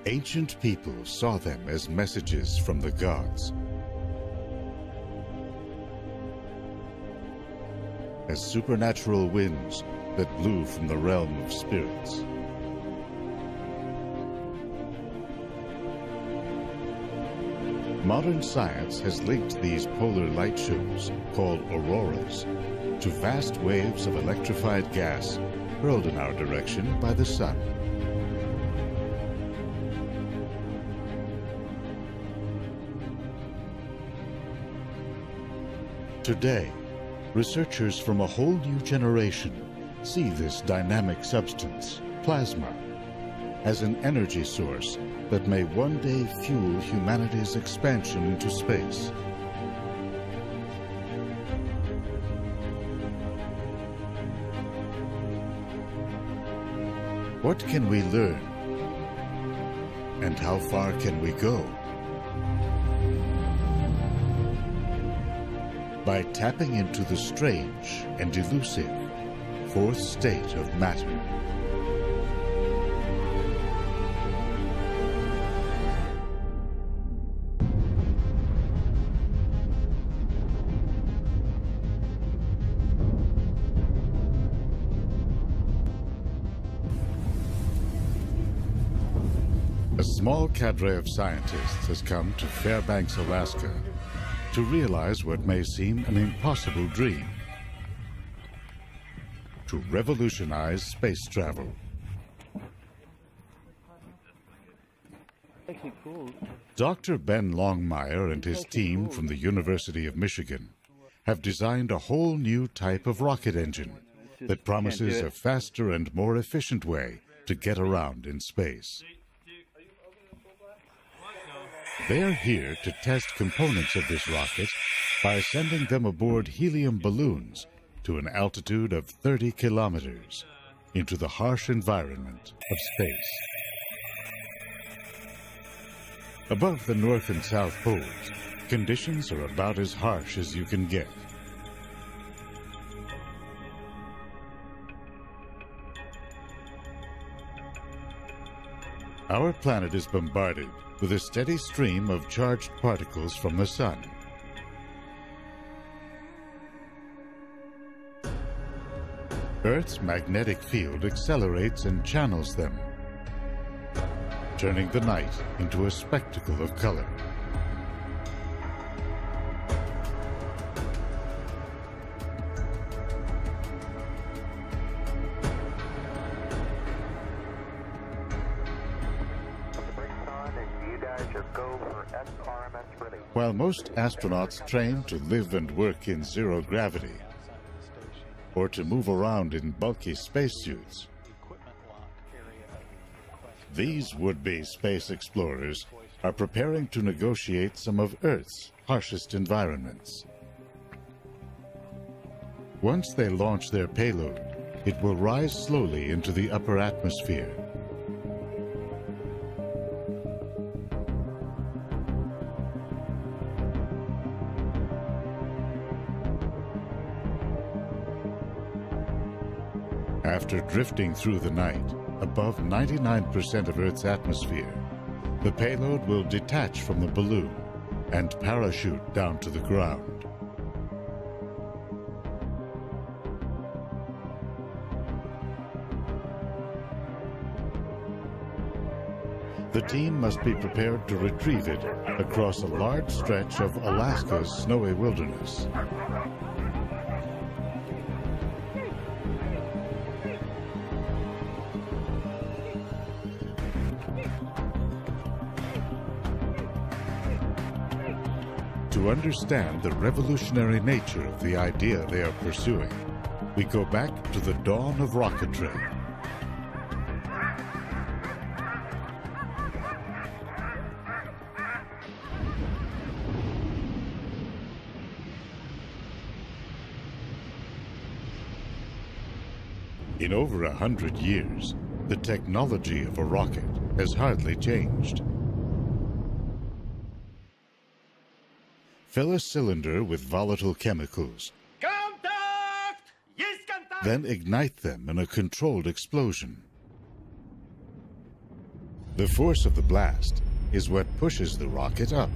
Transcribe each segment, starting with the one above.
Ancient people saw them as messages from the gods, as supernatural winds that blew from the realm of spirits. Modern science has linked these polar light shows, called auroras, to vast waves of electrified gas hurled in our direction by the sun. Today, researchers from a whole new generation see this dynamic substance, plasma, as an energy source that may one day fuel humanity's expansion into space. What can we learn? And how far can we go? By tapping into the strange and elusive fourth state of matter. A small cadre of scientists has come to Fairbanks, Alaska, to realize what may seem an impossible dream: to revolutionize space travel. Dr. Ben Longmire and his team from the University of Michigan have designed a whole new type of rocket engine that promises a faster and more efficient way to get around in space. They are here to test components of this rocket by sending them aboard helium balloons to an altitude of 30 kilometers into the harsh environment of space. Above the North and South Poles, conditions are about as harsh as you can get. Our planet is bombarded with a steady stream of charged particles from the sun. Earth's magnetic field accelerates and channels them, turning the night into a spectacle of color. While most astronauts train to live and work in zero gravity, or to move around in bulky spacesuits, these would-be space explorers are preparing to negotiate some of Earth's harshest environments. Once they launch their payload, it will rise slowly into the upper atmosphere. After drifting through the night, above 99% of Earth's atmosphere, the payload will detach from the balloon and parachute down to the ground. The team must be prepared to retrieve it across a large stretch of Alaska's snowy wilderness. To understand the revolutionary nature of the idea they are pursuing, we go back to the dawn of rocketry. In over 100 years, the technology of a rocket has hardly changed. Fill a cylinder with volatile chemicals, Contact! Yes, then ignite them in a controlled explosion. The force of the blast is what pushes the rocket up.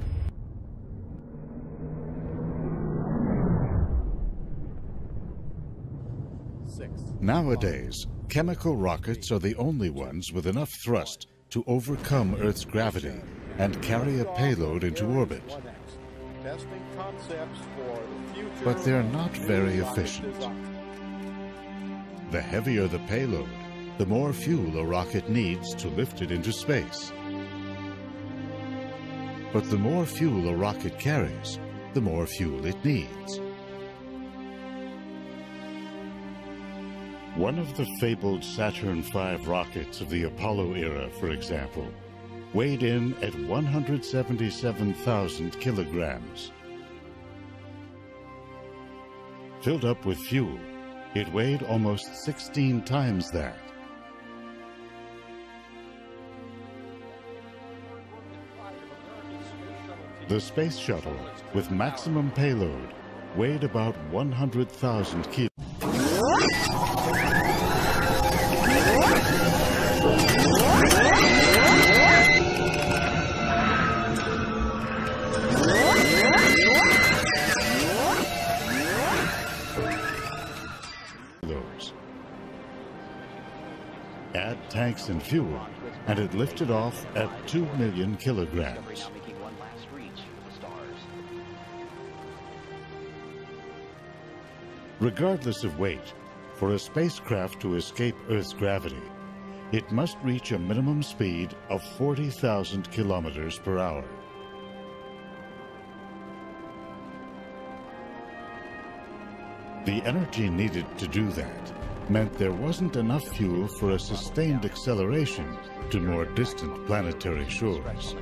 Nowadays, chemical rockets are the only ones with enough thrust to overcome Earth's gravity and carry a payload into orbit. But they're not very efficient. The heavier the payload, the more fuel a rocket needs to lift it into space. But the more fuel a rocket carries, the more fuel it needs. One of the fabled Saturn V rockets of the Apollo era, for example, weighed in at 177,000 kilograms. Filled up with fuel, it weighed almost 16 times that. The space shuttle, with maximum payload, weighed about 100,000 kilos. Add tanks and fuel, and it lifted off at 2 million kilograms. Regardless of weight, for a spacecraft to escape Earth's gravity, it must reach a minimum speed of 40,000 kilometers per hour. The energy needed to do that meant there wasn't enough fuel for a sustained acceleration to more distant planetary shores.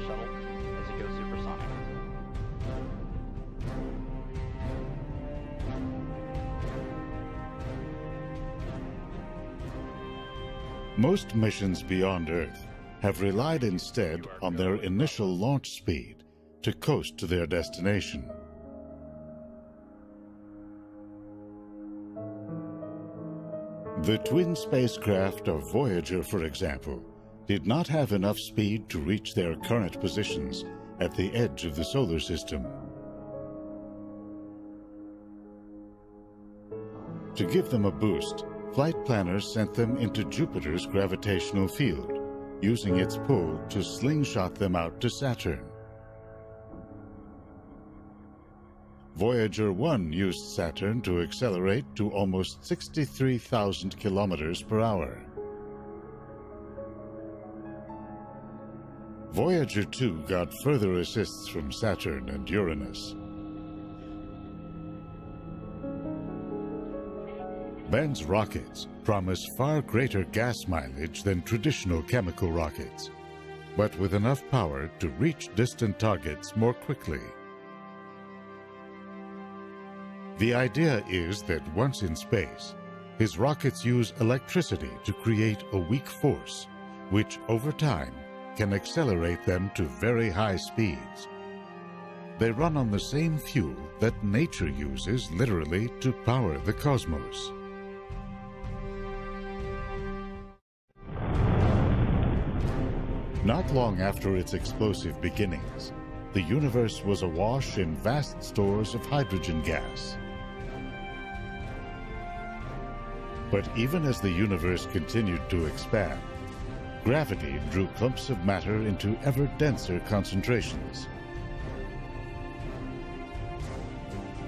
Most missions beyond Earth have relied instead on their initial launch speed to coast to their destination. The twin spacecraft of Voyager, for example, did not have enough speed to reach their current positions at the edge of the solar system. To give them a boost, flight planners sent them into Jupiter's gravitational field, using its pull to slingshot them out to Saturn. Voyager 1 used Saturn to accelerate to almost 63,000 kilometers per hour. Voyager 2 got further assists from Saturn and Uranus. Ben's rockets promise far greater gas mileage than traditional chemical rockets, but with enough power to reach distant targets more quickly. The idea is that once in space, his rockets use electricity to create a weak force, which over time can accelerate them to very high speeds. They run on the same fuel that nature uses literally to power the cosmos. Not long after its explosive beginnings, the universe was awash in vast stores of hydrogen gas. But even as the universe continued to expand, gravity drew clumps of matter into ever denser concentrations.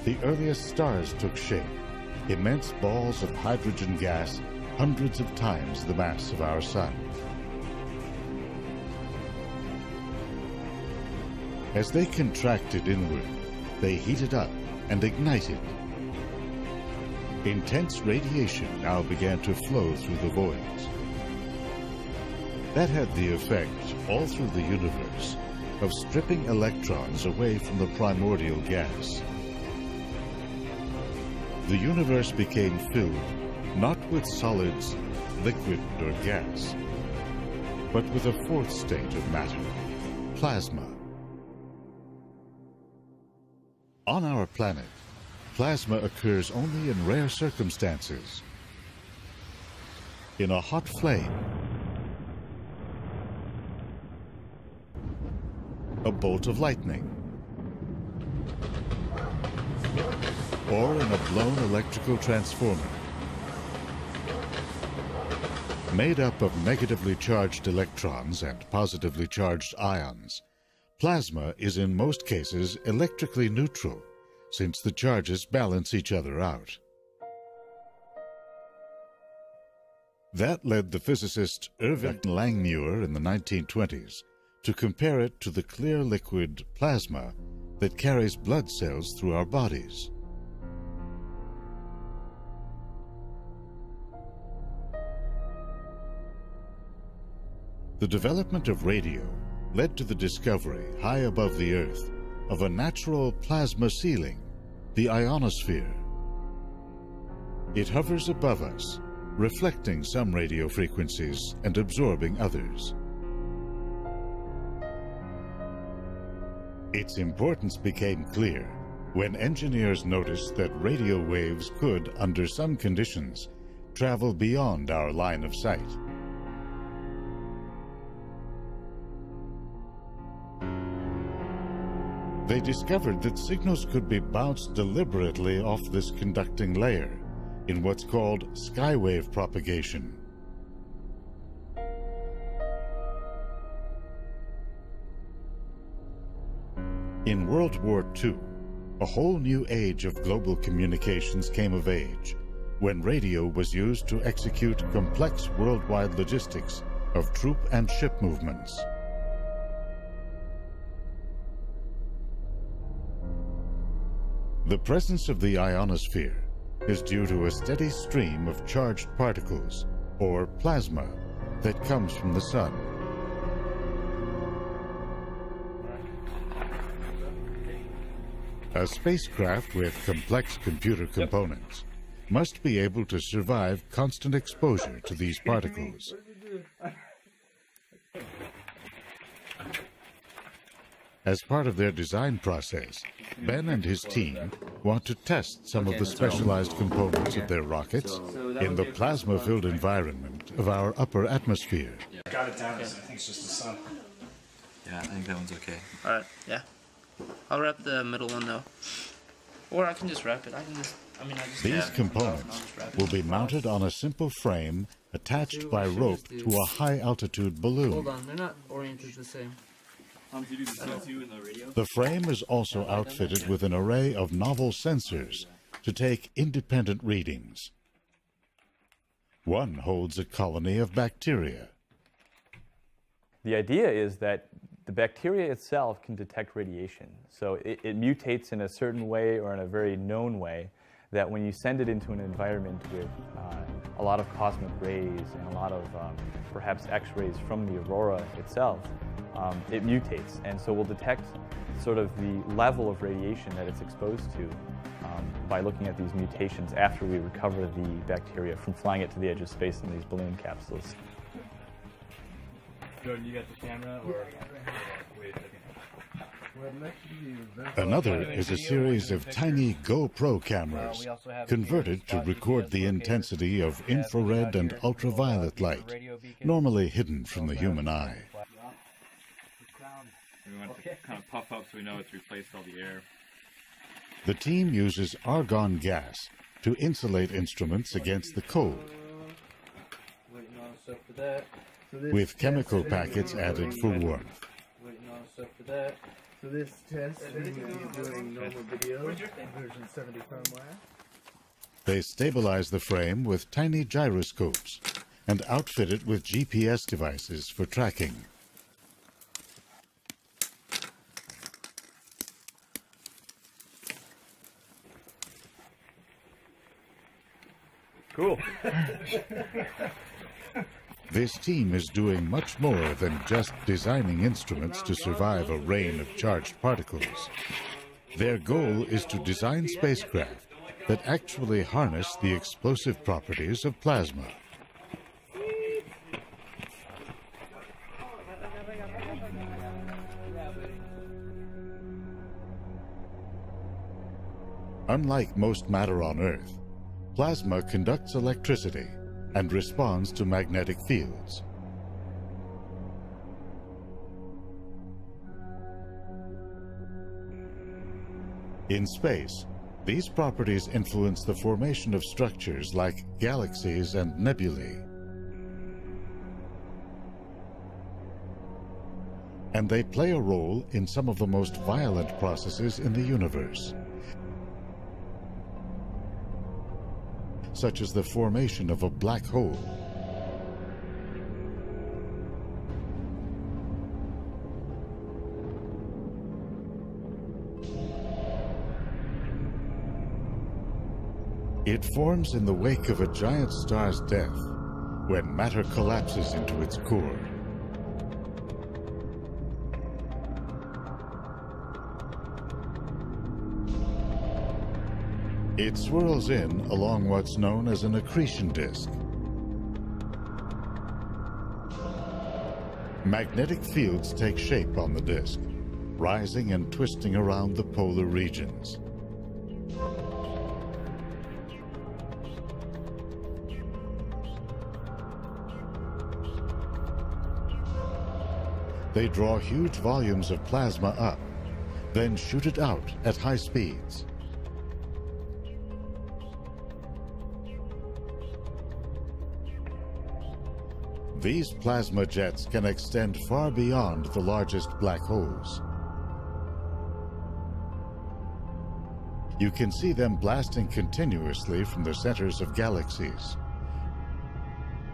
The earliest stars took shape, immense balls of hydrogen gas hundreds of times the mass of our Sun. As they contracted inward, they heated up and ignited. Intense radiation now began to flow through the voids. That had the effect, all through the universe, of stripping electrons away from the primordial gas. The universe became filled not with solids, liquid or gas, but with a fourth state of matter, plasma. On our planet, plasma occurs only in rare circumstances. In a hot flame, a bolt of lightning, or in a blown electrical transformer. Made up of negatively charged electrons and positively charged ions, plasma is in most cases electrically neutral, since the charges balance each other out. That led the physicist Erwin Langmuir in the 1920s to compare it to the clear liquid plasma that carries blood cells through our bodies. The development of radio led to the discovery, high above the Earth, of a natural plasma ceiling, the ionosphere. It hovers above us, reflecting some radio frequencies and absorbing others. Its importance became clear when engineers noticed that radio waves could, under some conditions, travel beyond our line of sight. They discovered that signals could be bounced deliberately off this conducting layer in what's called skywave propagation. In World War II, a whole new age of global communications came of age when radio was used to execute complex worldwide logistics of troop and ship movements. The presence of the ionosphere is due to a steady stream of charged particles, or plasma, that comes from the sun. A spacecraft with complex computer components must be able to survive constant exposure to these particles. As part of their design process, Ben and his team want to test some of the specialized components of their rockets in the plasma-filled environment of our upper atmosphere. Got it down, I think it's just the sun. Yeah, I think that one's okay. Alright, yeah. I'll wrap the middle one though. Or I can just wrap it. These components will be mounted on a simple frame attached by rope to a high-altitude balloon. Hold on, they're not oriented the same. The frame is also outfitted with an array of novel sensors to take independent readings. One holds a colony of bacteria. The idea is that the bacteria itself can detect radiation. So it mutates in a certain way or in a very known way that when you send it into an environment with a lot of cosmic rays and a lot of perhaps X-rays from the aurora itself, it mutates. And so we'll detect sort of the level of radiation that it's exposed to by looking at these mutations after we recover the bacteria from flying it to the edge of space in these balloon capsules. Jordan, you got the camera or wait a second. Another is a series of tiny GoPro cameras converted to record the intensity of infrared and ultraviolet light, normally hidden from the human eye. We want it to kind of puff up so we know it's replaced all the air. The team uses argon gas to insulate instruments against the cold, with chemical packets added for warmth. So this test is doing normal video, version 70 firmware. They stabilize the frame with tiny gyroscopes and outfit it with GPS devices for tracking. Cool. This team is doing much more than just designing instruments to survive a rain of charged particles. Their goal is to design spacecraft that actually harness the explosive properties of plasma. Unlike most matter on Earth, plasma conducts electricity and responds to magnetic fields. In space, these properties influence the formation of structures like galaxies and nebulae. And they play a role in some of the most violent processes in the universe, such as the formation of a black hole. It forms in the wake of a giant star's death, when matter collapses into its core. It swirls in along what's known as an accretion disk. Magnetic fields take shape on the disk, rising and twisting around the polar regions. They draw huge volumes of plasma up, then shoot it out at high speeds. These plasma jets can extend far beyond the largest black holes. You can see them blasting continuously from the centers of galaxies,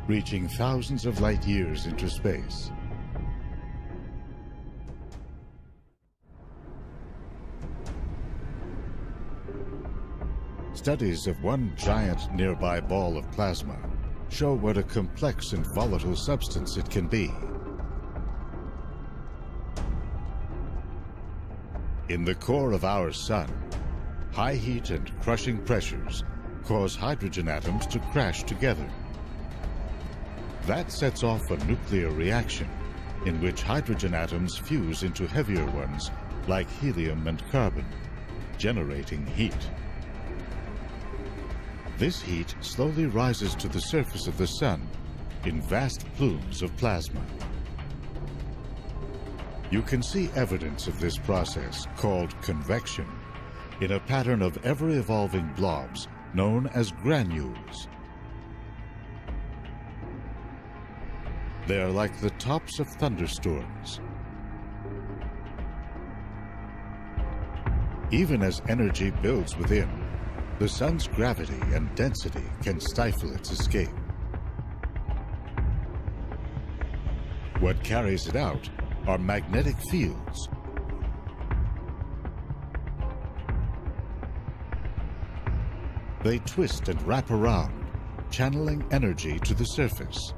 reaching thousands of light years into space. Studies of one giant nearby ball of plasma show what a complex and volatile substance it can be. In the core of our sun, high heat and crushing pressures cause hydrogen atoms to crash together. That sets off a nuclear reaction in which hydrogen atoms fuse into heavier ones like helium and carbon, generating heat. This heat slowly rises to the surface of the sun in vast plumes of plasma. You can see evidence of this process, called convection, in a pattern of ever-evolving blobs known as granules. They are like the tops of thunderstorms. Even as energy builds within, the sun's gravity and density can stifle its escape. What carries it out are magnetic fields. They twist and wrap around, channeling energy to the surface.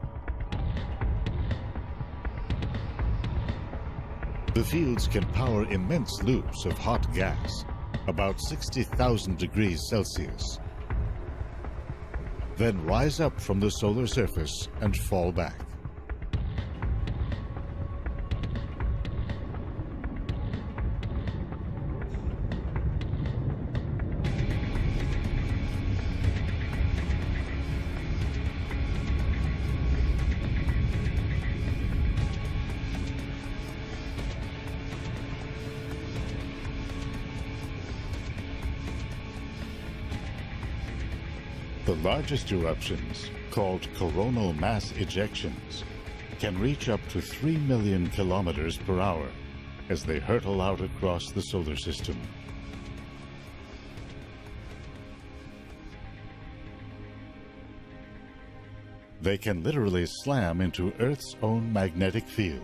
The fields can power immense loops of hot gas, about 60,000 degrees Celsius, then rise up from the solar surface and fall back. The largest eruptions, called coronal mass ejections, can reach up to 3 million kilometers per hour as they hurtle out across the solar system. They can literally slam into Earth's own magnetic field.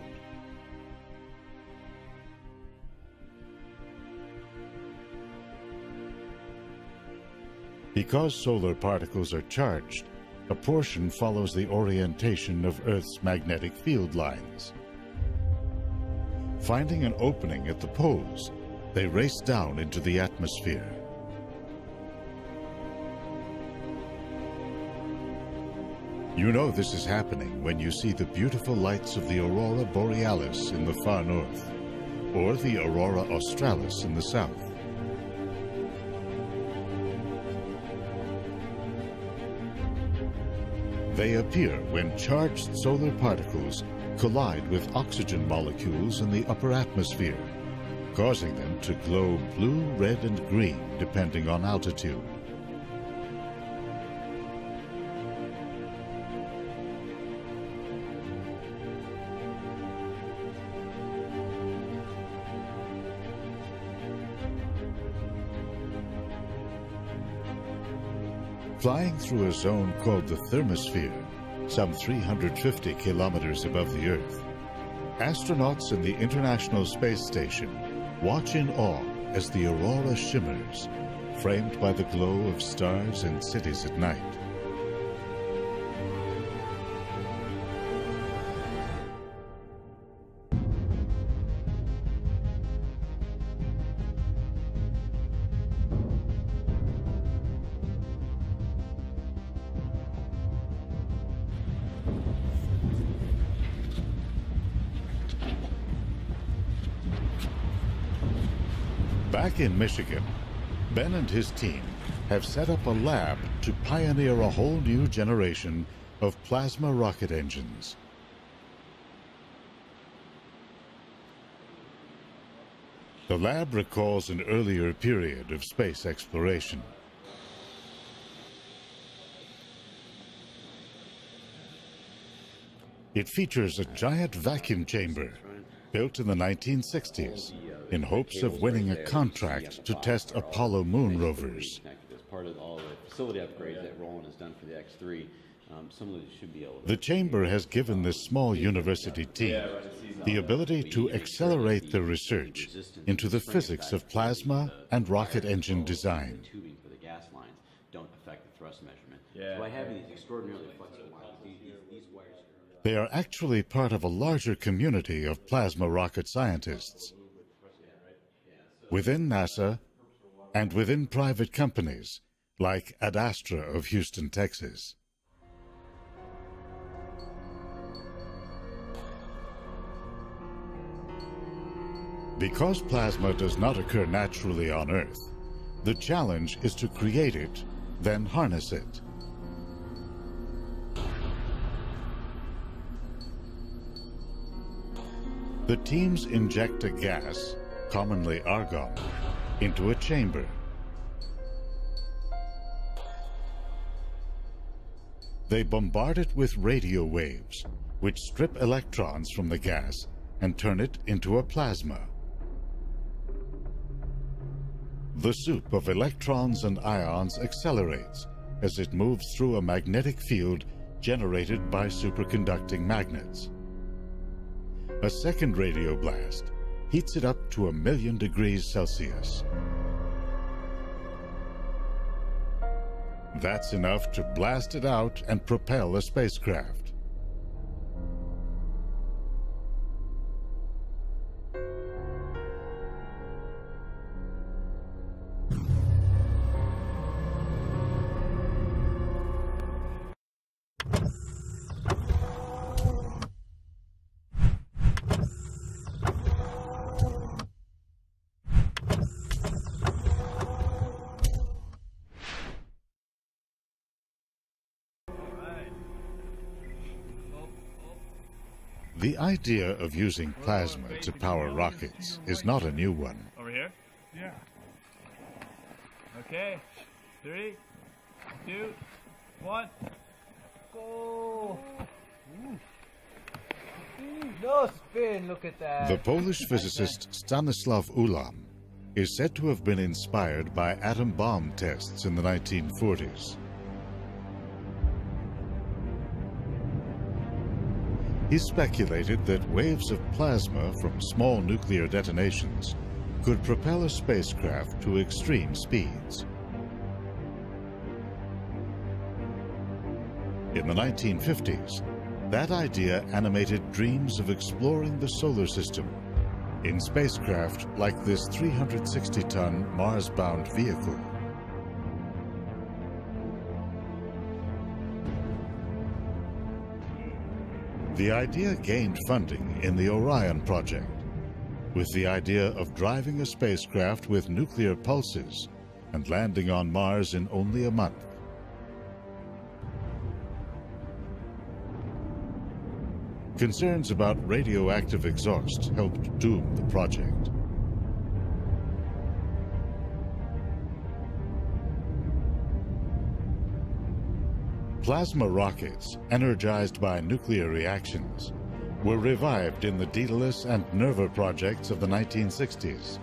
Because solar particles are charged, a portion follows the orientation of Earth's magnetic field lines. Finding an opening at the poles, they race down into the atmosphere. You know this is happening when you see the beautiful lights of the aurora borealis in the far north, or the aurora australis in the south. They appear when charged solar particles collide with oxygen molecules in the upper atmosphere, causing them to glow blue, red, and green depending on altitude. Flying through a zone called the thermosphere, some 350 kilometers above the Earth, astronauts in the International Space Station watch in awe as the aurora shimmers, framed by the glow of stars and cities at night. Back in Michigan, Ben and his team have set up a lab to pioneer a whole new generation of plasma rocket engines. The lab recalls an earlier period of space exploration. It features a giant vacuum chamber built in the 1960s in hopes of winning a contract to test Apollo moon rovers. As part of all the facility upgrades that Roland has done for the X3, some of these should be able to... The chamber has given this small university team the ability to accelerate their research into the physics of plasma and rocket engine design. Tubing for the gas lines don't affect the thrust measurement. So by having these extraordinarily flexible wires, these wires... They are actually part of a larger community of plasma rocket scientists within NASA and within private companies like Ad Astra of Houston, Texas. Because plasma does not occur naturally on Earth, the challenge is to create it, then harness it. The teams inject a gas, commonly argon, into a chamber. They bombard it with radio waves, which strip electrons from the gas and turn it into a plasma. The soup of electrons and ions accelerates as it moves through a magnetic field generated by superconducting magnets. A second radio blast heats it up to 1,000,000 degrees Celsius. That's enough to blast it out and propel a spacecraft. The idea of using plasma to power rockets is not a new one. Over here? Yeah. Okay. 3, 2, 1. Go! No spin, look at that. The Polish physicist Stanislaw Ulam is said to have been inspired by atom bomb tests in the 1940s. He speculated that waves of plasma from small nuclear detonations could propel a spacecraft to extreme speeds. In the 1950s, that idea animated dreams of exploring the solar system in spacecraft like this 360-ton Mars-bound vehicle. The idea gained funding in the Orion project, with the idea of driving a spacecraft with nuclear pulses and landing on Mars in only a month. Concerns about radioactive exhaust helped doom the project. Plasma rockets, energized by nuclear reactions, were revived in the Daedalus and Nerva projects of the 1960s.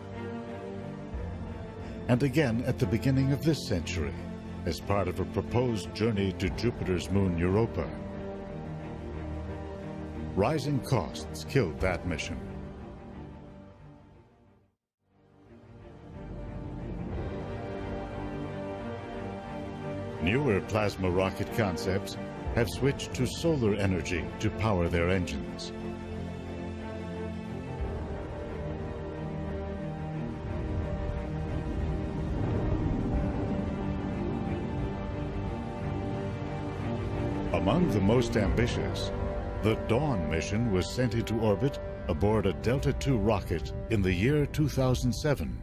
And again at the beginning of this century, as part of a proposed journey to Jupiter's moon Europa. Rising costs killed that mission. Newer plasma rocket concepts have switched to solar energy to power their engines. Among the most ambitious, the Dawn mission was sent into orbit aboard a Delta II rocket in the year 2007.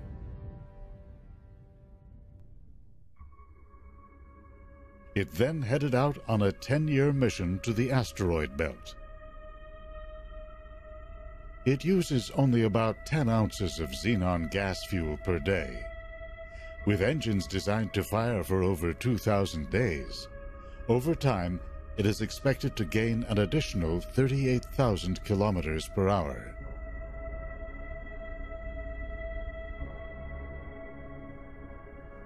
It then headed out on a 10-year mission to the asteroid belt. It uses only about 10 ounces of xenon gas fuel per day. With engines designed to fire for over 2,000 days, over time, it is expected to gain an additional 38,000 kilometers per hour.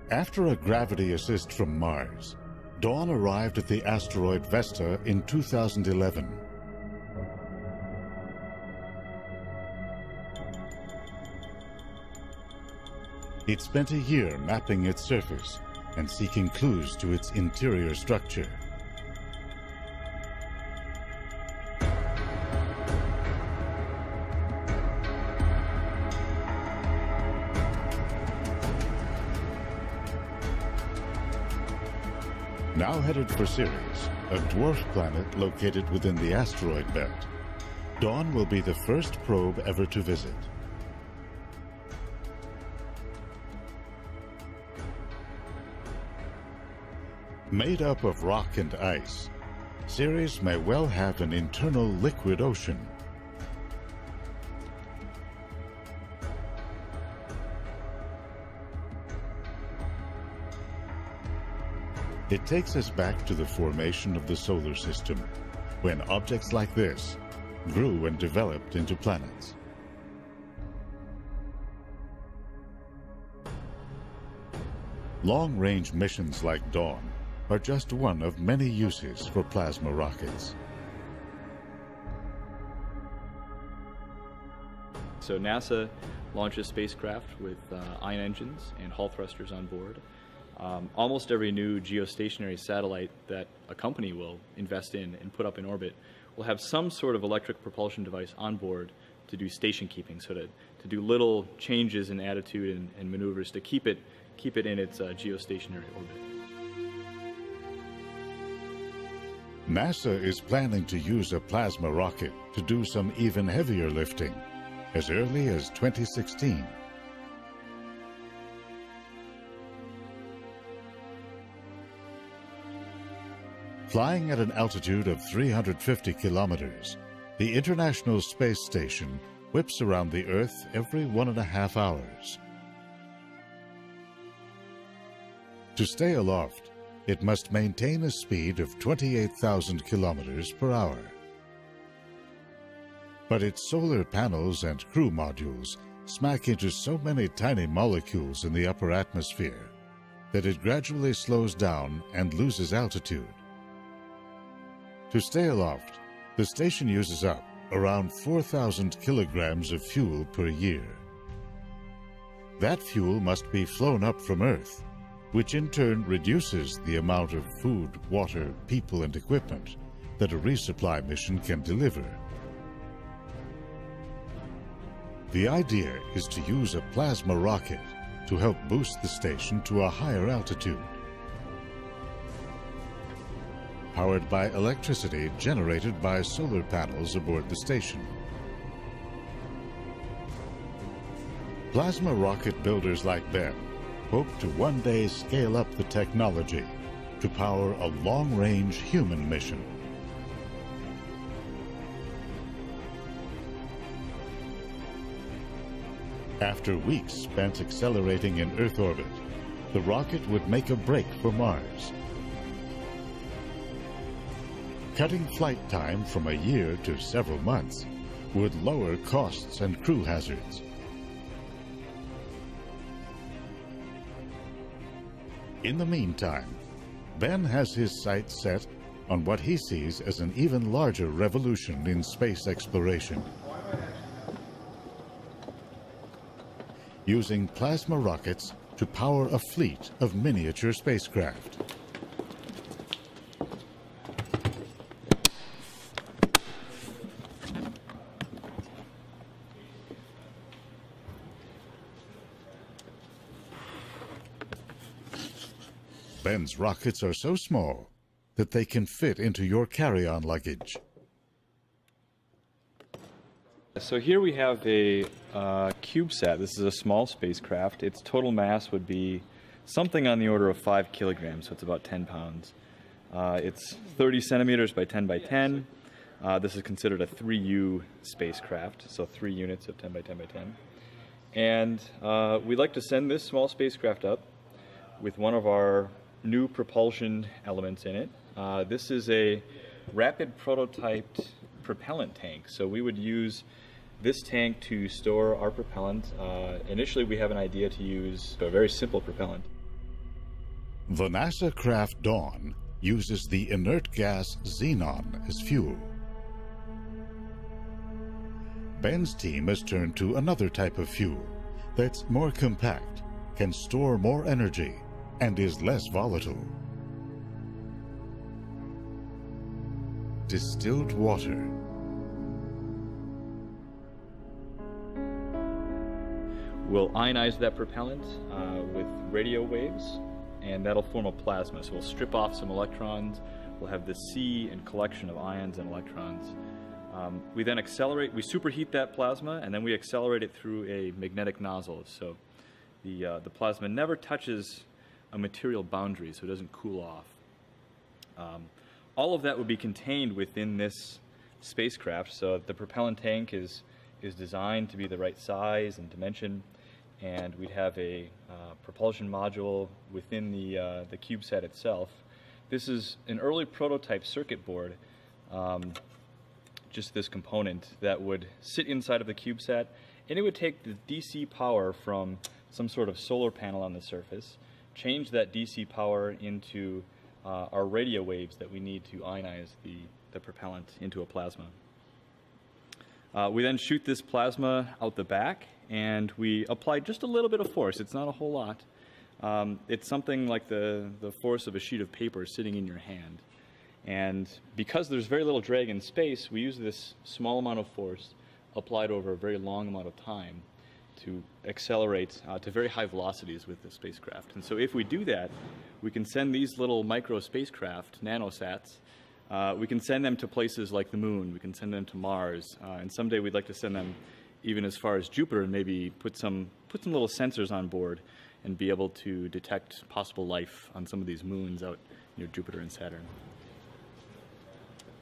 After a gravity assist from Mars, Dawn arrived at the asteroid Vesta in 2011. It spent a year mapping its surface and seeking clues to its interior structure. Now headed for Ceres, a dwarf planet located within the asteroid belt, Dawn will be the first probe ever to visit. Made up of rock and ice, Ceres may well have an internal liquid ocean. It takes us back to the formation of the solar system, when objects like this grew and developed into planets. Long-range missions like Dawn are just one of many uses for plasma rockets. So NASA launches spacecraft with ion engines and Hall thrusters on board. Almost every new geostationary satellite that a company will invest in and put up in orbit will have some sort of electric propulsion device on board to do station keeping, so to do little changes in attitude and maneuvers to keep it in its geostationary orbit. NASA is planning to use a plasma rocket to do some even heavier lifting as early as 2016. Flying at an altitude of 350 kilometers, the International Space Station whips around the Earth every 1.5 hours. To stay aloft, it must maintain a speed of 28,000 kilometers per hour. But its solar panels and crew modules smack into so many tiny molecules in the upper atmosphere that it gradually slows down and loses altitude. To stay aloft, the station uses up around 4,000 kilograms of fuel per year. That fuel must be flown up from Earth, which in turn reduces the amount of food, water, people, and equipment that a resupply mission can deliver. The idea is to use a plasma rocket to help boost the station to a higher altitude, powered by electricity generated by solar panels aboard the station. Plasma rocket builders like Ben hope to one day scale up the technology to power a long-range human mission. After weeks spent accelerating in Earth orbit, the rocket would make a break for Mars. Cutting flight time from a year to several months would lower costs and crew hazards. In the meantime, Ben has his sights set on what he sees as an even larger revolution in space exploration. Using plasma rockets to power a fleet of miniature spacecraft. Ben's rockets are so small that they can fit into your carry-on luggage. So here we have a CubeSat. This is a small spacecraft. Its total mass would be something on the order of 5 kilograms, so it's about 10 pounds. It's 30 centimeters by 10 by 10. This is considered a 3U spacecraft, so 3 units of 10 by 10 by 10. And we'd like to send this small spacecraft up with one of our new propulsion elements in it. This is a rapid prototyped propellant tank. So we would use this tank to store our propellant. Initially, we have an idea to use a very simple propellant. The NASA craft Dawn uses the inert gas xenon as fuel. Ben's team has turned to another type of fuel that's more compact, can store more energy, and is less volatile. Distilled water. We'll ionize that propellant with radio waves, and that'll form a plasma. So we'll strip off some electrons. We'll have this sea and collection of ions and electrons. We then accelerate, we superheat that plasma, and then we accelerate it through a magnetic nozzle. So the plasma never touches a material boundary, so it doesn't cool off. All of that would be contained within this spacecraft. So the propellant tank is designed to be the right size and dimension, and we'd have a propulsion module within the CubeSat itself. This is an early prototype circuit board, just this component that would sit inside of the CubeSat, and it would take the DC power from some sort of solar panel on the surface, change that DC power into our radio waves that we need to ionize the propellant into a plasma. We then shoot this plasma out the back, and we apply just a little bit of force. It's not a whole lot. It's something like the force of a sheet of paper sitting in your hand. And because there's very little drag in space, we use this small amount of force applied over a very long amount of time to accelerate to very high velocities with the spacecraft. And so if we do that, we can send these little micro spacecraft, nanosats, we can send them to places like the moon, we can send them to Mars, and someday we'd like to send them even as far as Jupiter and maybe put some little sensors on board and be able to detect possible life on some of these moons out near Jupiter and Saturn.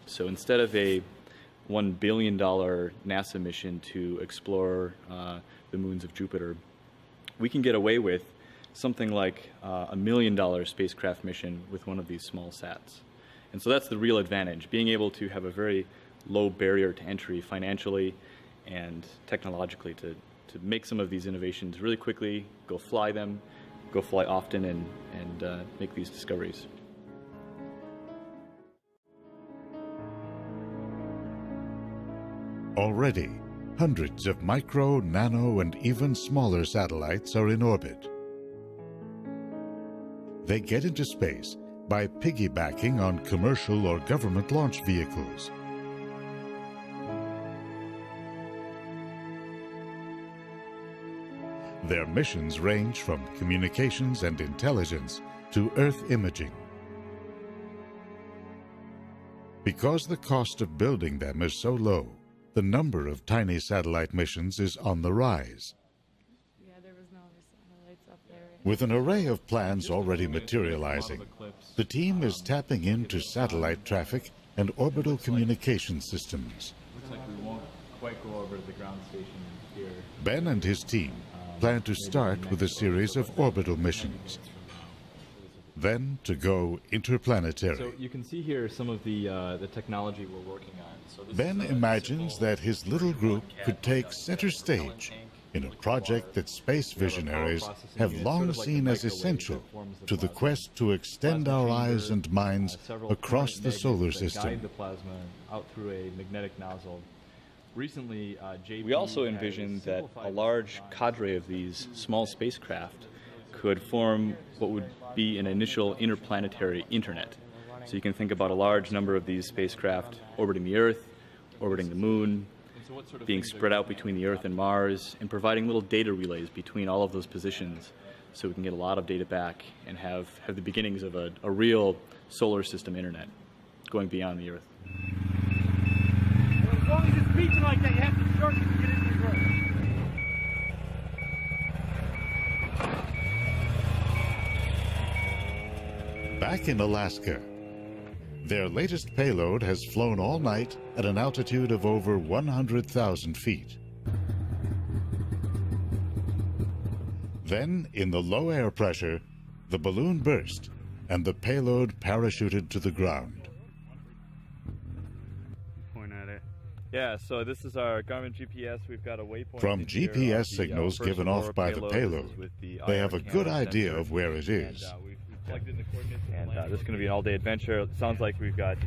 So instead of a $1 billion NASA mission to explore the moons of Jupiter, we can get away with something like a $1 million spacecraft mission with one of these small sats. And so that's the real advantage, being able to have a very low barrier to entry financially and technologically to make some of these innovations really quickly, go fly them, go fly often, and make these discoveries. Already, hundreds of micro, nano, and even smaller satellites are in orbit. They get into space by piggybacking on commercial or government launch vehicles. Their missions range from communications and intelligence to Earth imaging. Because the cost of building them is so low, the number of tiny satellite missions is on the rise. Yeah, there was no other satellites up there. With an array of plans already materializing, the team is tapping into satellite traffic and orbital communication systems. Looks like we won't quite go over to the ground station here. Ben and his team plan to start with a series of orbital missions. then to go interplanetary. So you can see here some of the technology we're working on. So this Ben is imagines that his little group could take center stage in a project that space visionaries have long seen as essential to the quest to extend our eyes and minds across the solar system. Guide the plasma out through a magnetic nozzle. Recently, we also envisioned that a large cadre of these small spacecraft could form what would be an initial interplanetary internet. So you can think about a large number of these spacecraft orbiting the Earth, orbiting the Moon, being spread out between the Earth and Mars, and providing little data relays between all of those positions so we can get a lot of data back and have the beginnings of a real solar system internet going beyond the Earth. Well, as long as it's beeping like that, you have to shorten to get into the growth. Back in Alaska, their latest payload has flown all night at an altitude of over 100,000 feet. Then, in the low air pressure, the balloon burst and the payload parachuted to the ground. Point at it. Yeah, so this is our Garmin GPS. We've got a waypoint. From GPS signals given off by the payload, they have a good idea of where it is. We've plugged in the coordinates. And this is going to be an all-day adventure. It sounds like we've got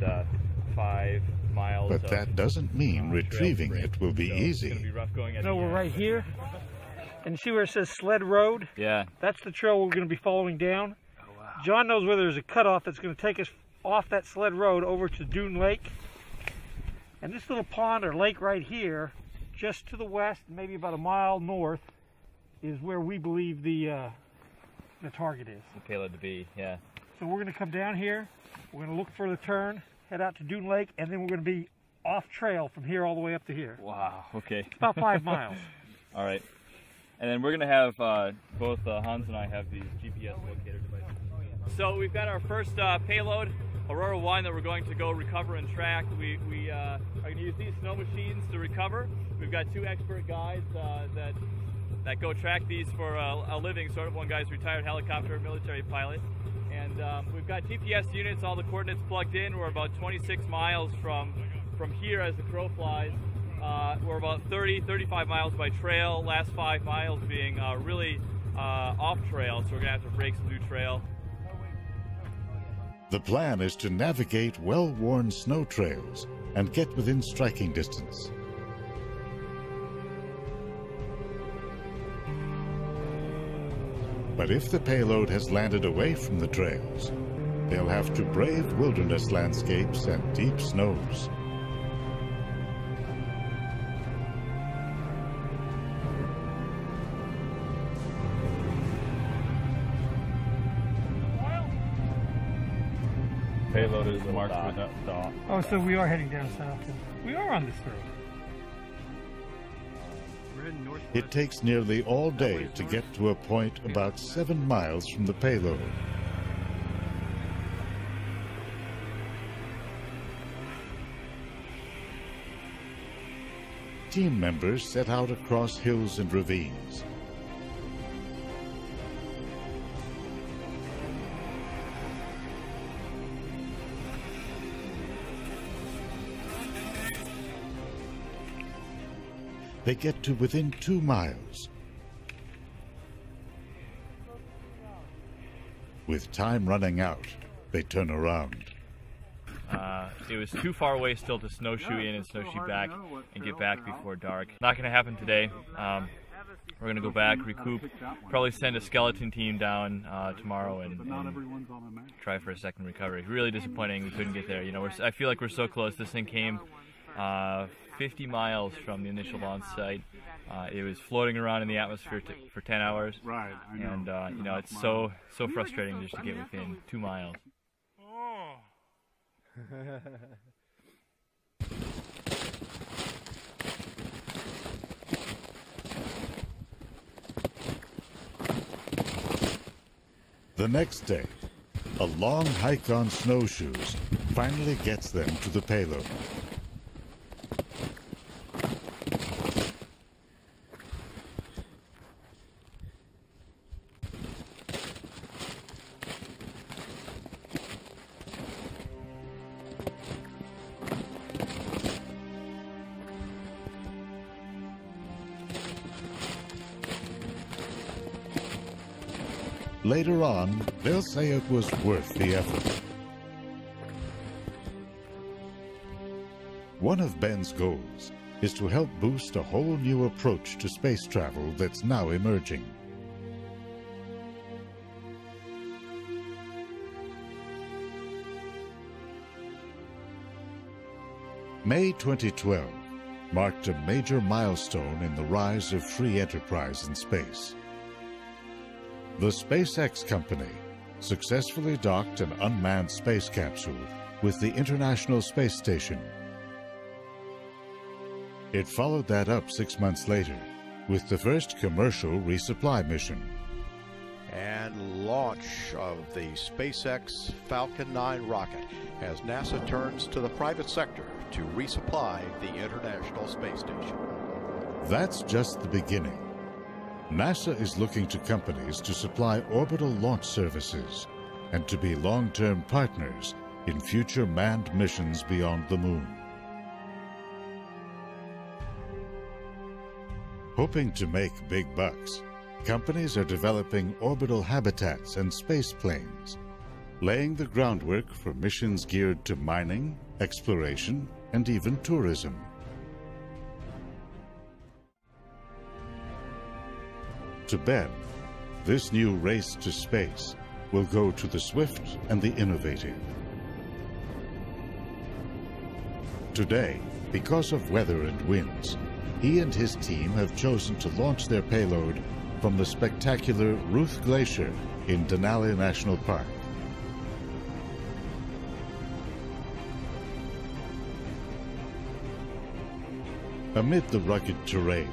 5 miles. But that doesn't mean retrieving it will be easy. No, we're right here. And you see where it says sled road? Yeah. That's the trail we're going to be following down. Oh, wow. John knows where there's a cutoff that's going to take us off that sled road over to Dune Lake. And this little pond or lake right here, just to the west, maybe about a mile north, is where we believe the target is. The payload to be, yeah. So we're going to come down here, we're going to look for the turn, head out to Dune Lake, and then we're going to be off trail from here all the way up to here. Wow, okay. It's about 5 miles. All right. And then we're going to have, both Hans and I have these GPS locator devices. So we've got our first payload, Aurora 1, that we're going to go recover and track. We are going to use these snow machines to recover. We've got 2 expert guides that go track these for a living. Sort of, one guy's a retired helicopter military pilot. And we've got GPS units, all the coordinates plugged in. We're about 26 miles from here as the crow flies. We're about 35 miles by trail, last 5 miles being really off trail, so we're going to have to break some new trail. The plan is to navigate well-worn snow trails and get within striking distance. But if the payload has landed away from the trails, they'll have to brave wilderness landscapes and deep snows. Payload is marked with that dot. Oh, so we are heading down south. We are on this road. We're heading north. It takes nearly all day to get to a point about 7 miles from the payload. Team members set out across hills and ravines. They get to within 2 miles. With time running out, they turn around. It was too far away still to snowshoe in and snowshoe back and get back before dark. Not going to happen today. We're going to go back, recoup, probably send a skeleton team down tomorrow and try for a second recovery. Really disappointing we couldn't get there. You know, I feel like we're so close. This thing came 50 miles from the initial launch site. It was floating around in the atmosphere for 10 hours. Right, I know. And, you know, it's so frustrating just to get within 2 miles. Oh. The next day, a long hike on snowshoes finally gets them to the payload. later on, they'll say it was worth the effort. One of Ben's goals is to help boost a whole new approach to space travel that's now emerging. May 2012 marked a major milestone in the rise of free enterprise in space. The SpaceX company successfully docked an unmanned space capsule with the International Space Station. It followed that up 6 months later with the first commercial resupply mission. And launch of the SpaceX Falcon 9 rocket as NASA turns to the private sector to resupply the International Space Station. That's just the beginning. NASA is looking to companies to supply orbital launch services and to be long-term partners in future manned missions beyond the moon. Hoping to make big bucks, companies are developing orbital habitats and space planes, laying the groundwork for missions geared to mining, exploration, and even tourism. To Ben, this new race to space will go to the swift and the innovative. Today, because of weather and winds, he and his team have chosen to launch their payload from the spectacular Ruth Glacier in Denali National Park. Amid the rugged terrain,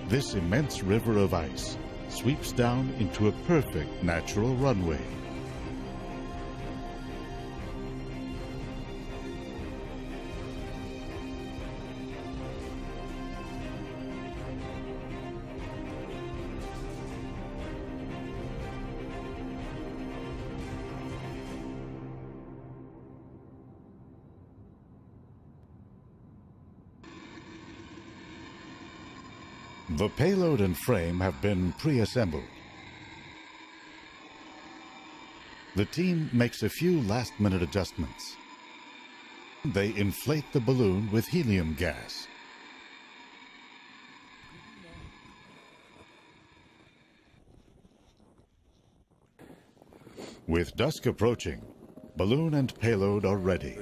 this immense river of ice sweeps down into a perfect natural runway. The payload and frame have been pre-assembled. The team makes a few last-minute adjustments. They inflate the balloon with helium gas. With dusk approaching, balloon and payload are ready.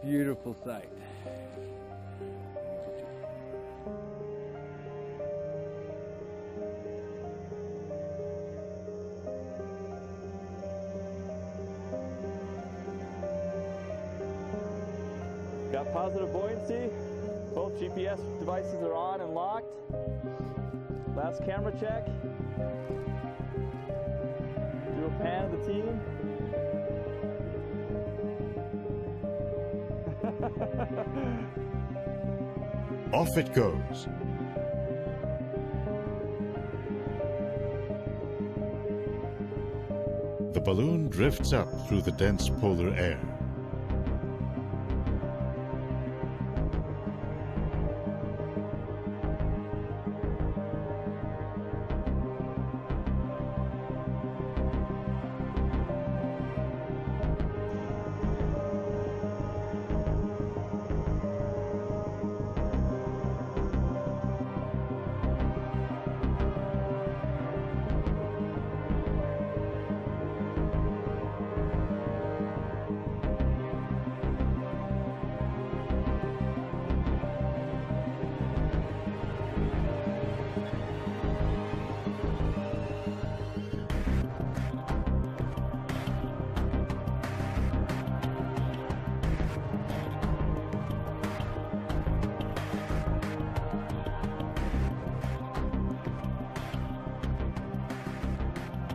Beautiful sight. Got positive buoyancy. Both GPS devices are on and locked. Last camera check. Do a pan of the team. Off it goes. The balloon drifts up through the dense polar air.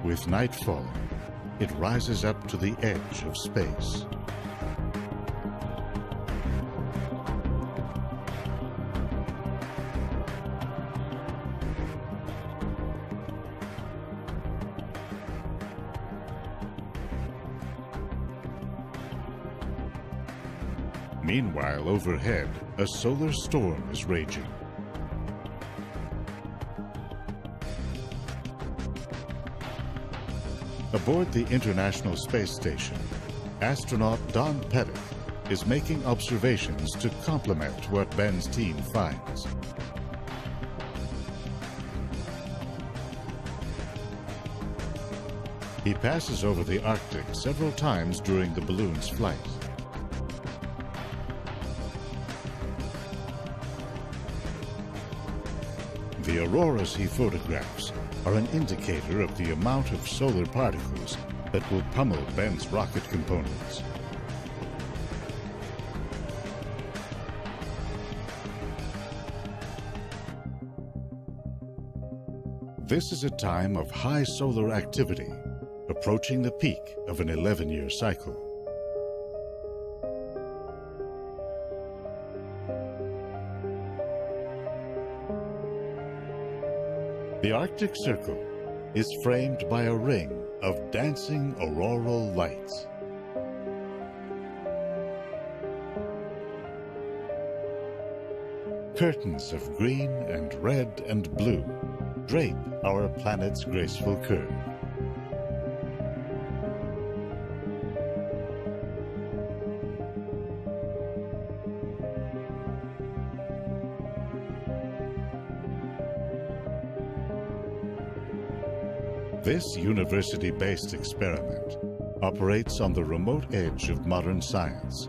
With night falling, it rises up to the edge of space. Meanwhile, overhead, a solar storm is raging. Aboard the International Space Station, astronaut Don Pettit is making observations to complement what Ben's team finds. He passes over the Arctic several times during the balloon's flight. The auroras he photographs are an indicator of the amount of solar particles that will pummel Ben's rocket components. This is a time of high solar activity, approaching the peak of an 11-year cycle. The Arctic Circle is framed by a ring of dancing auroral lights. Curtains of green and red and blue drape our planet's graceful curve. This university-based experiment operates on the remote edge of modern science,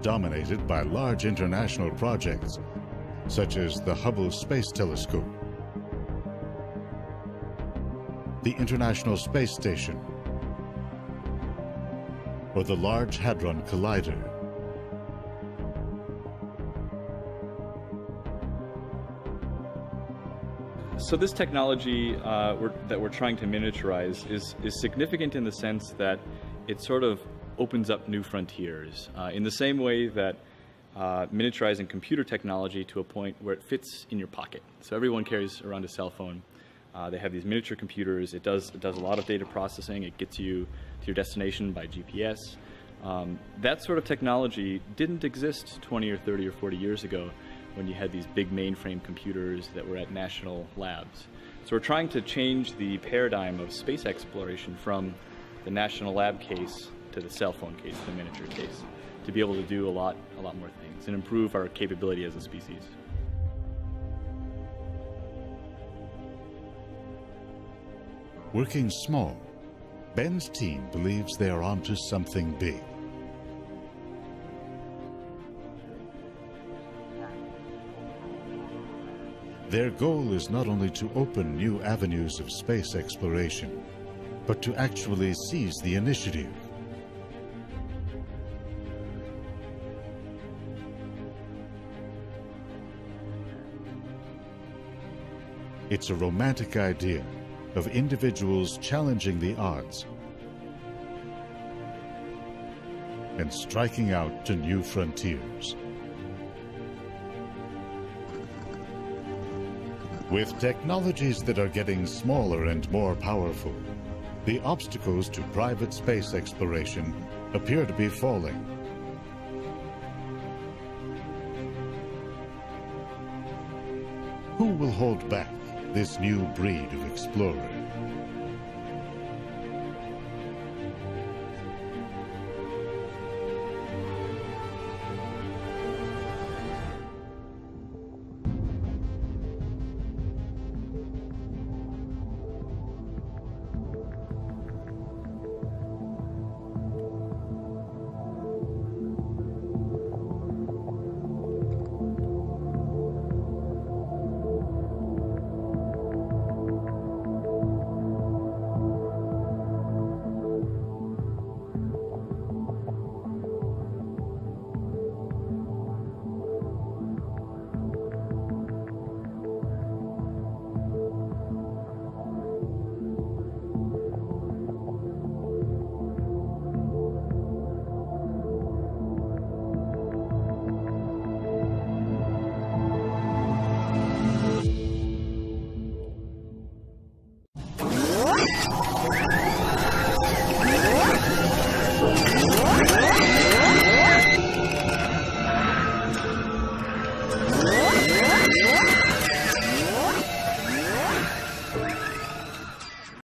dominated by large international projects such as the Hubble Space Telescope, the International Space Station, or the Large Hadron Collider. So this technology that we're trying to miniaturize is significant in the sense that it sort of opens up new frontiers, in the same way that miniaturizing computer technology to a point where it fits in your pocket. So everyone carries around a cell phone. They have these miniature computers. It does a lot of data processing. It gets you to your destination by GPS. That sort of technology didn't exist 20 or 30 or 40 years ago, when you had these big mainframe computers that were at national labs. So we're trying to change the paradigm of space exploration from the national lab case to the cell phone case, the miniature case, to be able to do a lot more things and improve our capability as a species. Working small, Ben's team believes they are onto something big. Their goal is not only to open new avenues of space exploration, but to actually seize the initiative. It's a romantic idea of individuals challenging the odds and striking out to new frontiers. With technologies that are getting smaller and more powerful, the obstacles to private space exploration appear to be falling. Who will hold back this new breed of explorer?